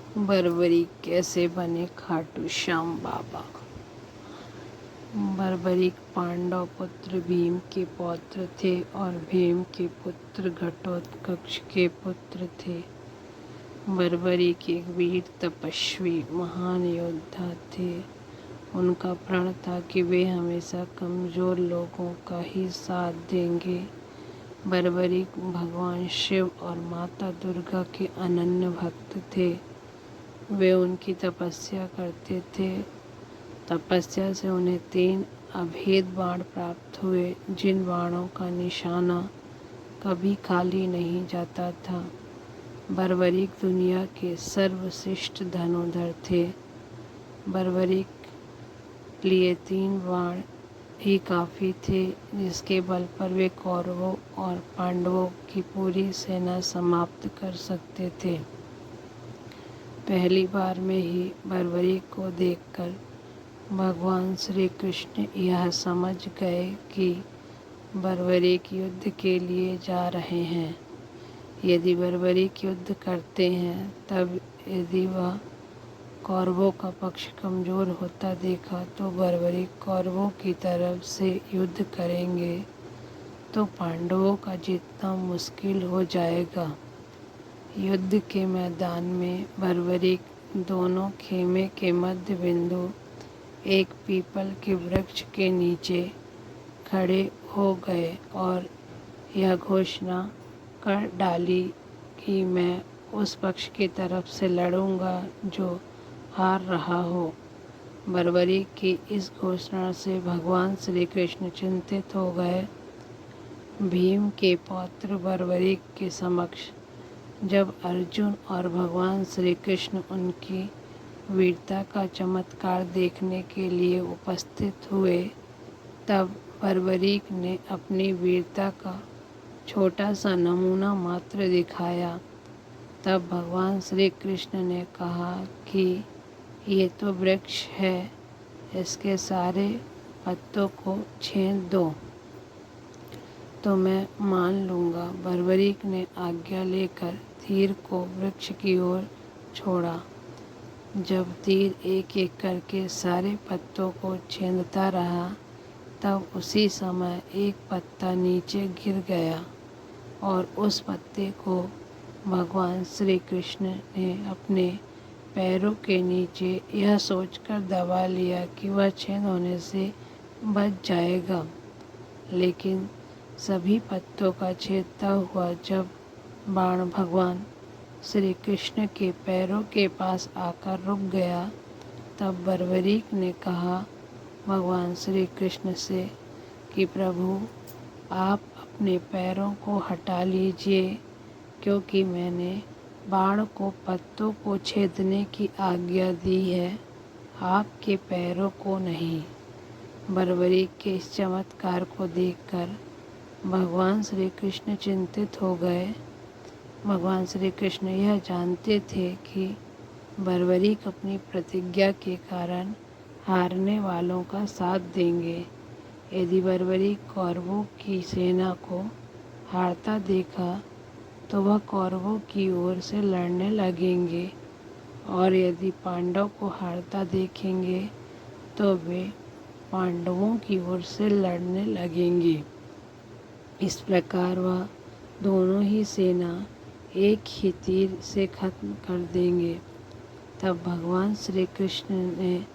बर्बरी कैसे बने खाटू श्याम बाबा। बर्बरीक पांडव पुत्र भीम के पौत्र थे और भीम के पुत्र घटोत्कच के पुत्र थे। बर्बरीक एक वीर तपस्वी महान योद्धा थे। उनका प्रण था कि वे हमेशा कमज़ोर लोगों का ही साथ देंगे। बर्बरीक भगवान शिव और माता दुर्गा के अनन्य भक्त थे। वे उनकी तपस्या करते थे। तपस्या से उन्हें 3 अभेद बाण प्राप्त हुए, जिन बाणों का निशाना कभी खाली नहीं जाता था। बर्बरीक दुनिया के सर्वश्रेष्ठ धनुर्धर थे। बर्बरीक लिए 3 बाण ही काफ़ी थे, जिसके बल पर वे कौरवों और पांडवों की पूरी सेना समाप्त कर सकते थे। पहली बार में ही बर्बरीक को देखकर भगवान श्री कृष्ण यह समझ गए कि बर्बरीक युद्ध के लिए जा रहे हैं। यदि बर्बरीक युद्ध करते हैं, तब यदि वह कौरवों का पक्ष कमज़ोर होता देखा तो बर्बरीक कौरवों की तरफ से युद्ध करेंगे तो पांडवों का जीतना मुश्किल हो जाएगा। युद्ध के मैदान में बर्बरीक दोनों खेमे के मध्य बिंदु एक पीपल के वृक्ष के नीचे खड़े हो गए और यह घोषणा कर डाली कि मैं उस पक्ष की तरफ से लड़ूंगा जो हार रहा हो। बर्बरीक की इस घोषणा से भगवान श्री कृष्ण चिंतित हो गए। भीम के पौत्र बर्बरीक के समक्ष जब अर्जुन और भगवान श्री कृष्ण उनकी वीरता का चमत्कार देखने के लिए उपस्थित हुए, तब बर्बरीक ने अपनी वीरता का छोटा सा नमूना मात्र दिखाया। तब भगवान श्री कृष्ण ने कहा कि ये तो वृक्ष है, इसके सारे पत्तों को छेद दो तो मैं मान लूँगा। बर्बरीक ने आज्ञा लेकर तीर को वृक्ष की ओर छोड़ा। जब तीर एक एक करके सारे पत्तों को छेदता रहा, तब उसी समय एक पत्ता नीचे गिर गया और उस पत्ते को भगवान श्री कृष्ण ने अपने पैरों के नीचे यह सोचकर दबा लिया कि वह छेद होने से बच जाएगा। लेकिन सभी पत्तों का छेदता हुआ जब बाण भगवान श्री कृष्ण के पैरों के पास आकर रुक गया, तब बर्बरीक ने कहा भगवान श्री कृष्ण से कि प्रभु, आप अपने पैरों को हटा लीजिए, क्योंकि मैंने बाण को पत्तों को छेदने की आज्ञा दी है, आपके पैरों को नहीं। बर्बरीक के इस चमत्कार को देखकर भगवान श्री कृष्ण चिंतित हो गए। भगवान श्री कृष्ण यह जानते थे कि बर्बरीक अपनी प्रतिज्ञा के कारण हारने वालों का साथ देंगे। यदि बर्बरीक कौरवों की सेना को हारता देखा तो वह कौरवों की ओर से लड़ने लगेंगे, और यदि पांडव को हारता देखेंगे तो वे पांडवों की ओर से लड़ने लगेंगे। इस प्रकार वह दोनों ही सेना एक ही तीर से खत्म कर देंगे। तब भगवान श्री कृष्ण ने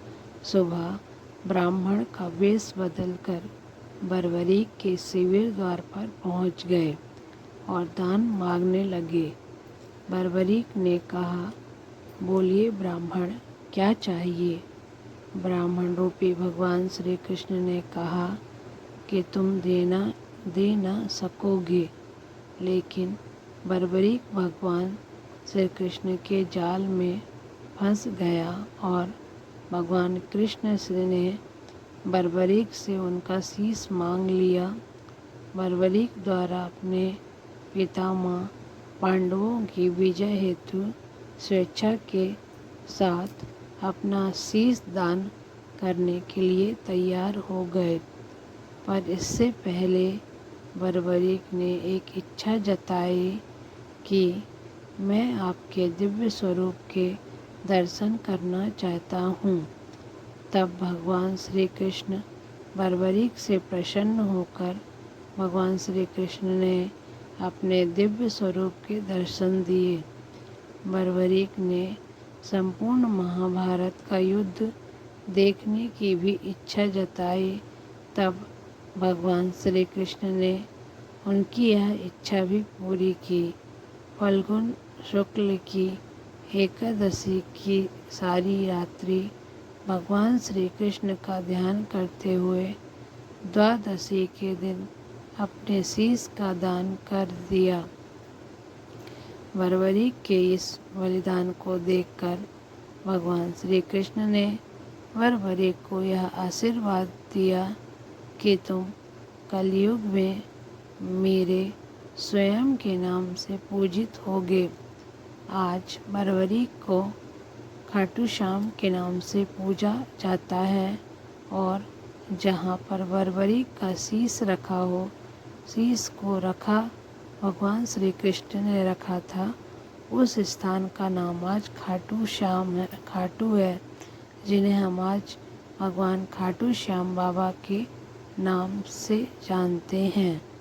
सुबह ब्राह्मण का वेश बदलकर बर्बरीक के शिविर द्वार पर पहुंच गए और दान मांगने लगे। बर्बरीक ने कहा, बोलिए ब्राह्मण, क्या चाहिए? ब्राह्मण रूपी भगवान श्री कृष्ण ने कहा कि तुम दे ना सकोगे, लेकिन बर्बरीक भगवान श्री कृष्ण के जाल में फंस गया और भगवान कृष्ण ने बर्बरीक से उनका शीश मांग लिया। बर्बरीक द्वारा अपने पितामह पांडवों की विजय हेतु स्वेच्छा के साथ अपना शीश दान करने के लिए तैयार हो गए, पर इससे पहले बर्बरीक ने एक इच्छा जताई कि मैं आपके दिव्य स्वरूप के दर्शन करना चाहता हूँ। तब भगवान श्री कृष्ण बर्बरीक से प्रसन्न होकर भगवान श्री कृष्ण ने अपने दिव्य स्वरूप के दर्शन दिए। बर्बरीक ने संपूर्ण महाभारत का युद्ध देखने की भी इच्छा जताई। तब भगवान श्री कृष्ण ने उनकी यह इच्छा भी पूरी की। फल्गुन शुक्ल की एकादशी की सारी रात्रि भगवान श्री कृष्ण का ध्यान करते हुए द्वादशी के दिन अपने शीश का दान कर दिया। बर्बरीक के इस बलिदान को देखकर भगवान श्री कृष्ण ने बर्बरीक को यह आशीर्वाद दिया कि तुम कलयुग में मेरे स्वयं के नाम से पूजित होगे। आज बर्बरीक को खाटू श्याम के नाम से पूजा जाता है और जहाँ पर बर्बरीक का शीश रखा हो, शीश को रखा भगवान श्री कृष्ण ने रखा था, उस स्थान का नाम आज खाटू श्याम है, खाटू है, जिन्हें हम आज भगवान खाटू श्याम बाबा के नाम से जानते हैं।